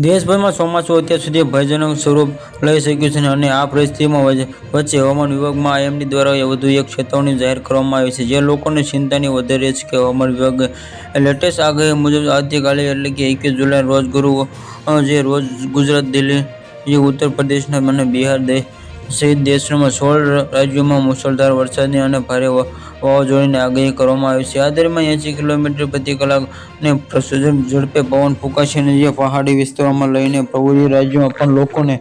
દેશભરમાં ચોમાસું અત્યાર સુધી ભયજનક સ્વરૂપ લઈ શક્યું છે અને આ પરિસ્થિતિમાં વચ્ચે હવામાન વિભાગમાં આઈએમડી દ્વારા વધુ એક ચેતવણી જાહેર કરવામાં આવી છે, જે લોકોને ચિંતાની વધારે છે કે હવામાન વિભાગે લેટેસ્ટ આગાહી મુજબ આવતીકાલે એટલે કે 21 જુલાઈ રોજ ગુજરાત, દિલ્હી, ઉત્તર પ્રદેશ અને બિહાર સહિત દેશના 16 રાજ્યોમાં મુશળધાર વરસાદની અને ભારે વાવાઝોડાની આગાહી કરવામાં આવી છે. આ દરમિયાન 80 કિલોમીટર પ્રતિ કલાકની પ્રચંડ ઝડપે પવન ફૂંકાશે અને જે પહાડી વિસ્તારોમાં લઈને પૂર્વીય રાજ્યોમાં પણ લોકોને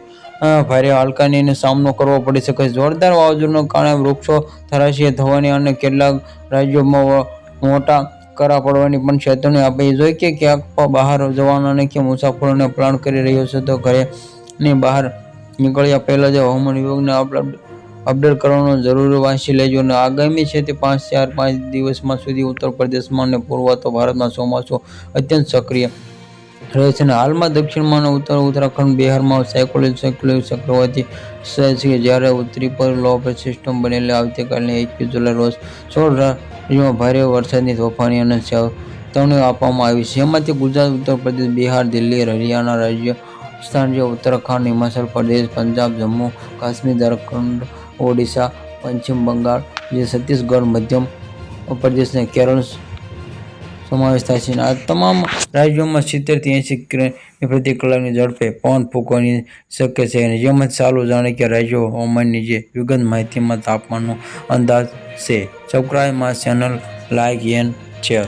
ભારે હાલાકીનો સામનો કરવો પડી શકે છે. જોરદાર વાવાઝોડાના કારણે વૃક્ષો ધરાશાયી થવાની અને કેટલાક રાજ્યોમાં મોટા કરા પડવાની પણ ચેતવણી અપાઈ છે. જો કે ક્યાંક બહાર જવાનો અને કે મુસાફરોને પ્લાન કરી રહ્યો છે તો ઘરની બહાર નીકળ્યા પહેલા જ હવામાન વિભાગને અપડેટ કરવાનું જરૂર વાંચી લેજો. આગામી 5 દિવસમાં સુધી ઉત્તર પ્રદેશમાં અને પૂર્વોત્તર ભારતમાં ચોમાસું અત્યંત સક્રિય રહે છે. હાલમાં દક્ષિણમાં અને ઉત્તરાખંડ, બિહારમાં સાયક્લોનિક ચક્રવાતી છે, જ્યારે ઉત્તરી પર લો પ્રેશર સિસ્ટમ બનેલી આવતીકાલે 21 જુલાઈ રોજ 16 રાજ્યોમાં ભારે વરસાદની તોફાની અને ચેતવણીઓ આપવામાં આવી છે, જેમાંથી ગુજરાત, ઉત્તર પ્રદેશ, બિહાર, દિલ્હી, હરિયાણા, રાજસ્થાન, ઉત્તરાખંડ, હિમાચલ પ્રદેશ, પંજાબ, જમ્મુ કાશ્મીર, ઝારખંડ, ઓડિશા, પશ્ચિમ બંગાળ, છત્તીસગઢ, મધ્ય પ્રદેશ અને કેરળ સમાવેશ થાય છે. આ તમામ રાજ્યોમાં 70 થી 80 કિમી પ્રતિ કલાકની ઝડપે પવન ફૂંકવાની શક્યતા છે. જેમાંથી ચાલો જાણીએ કે રાજ્યો હવામાનની વિગત માહિતીમાં તાપમાનનો અંદાજ છે. Subscribe my channel, like and share.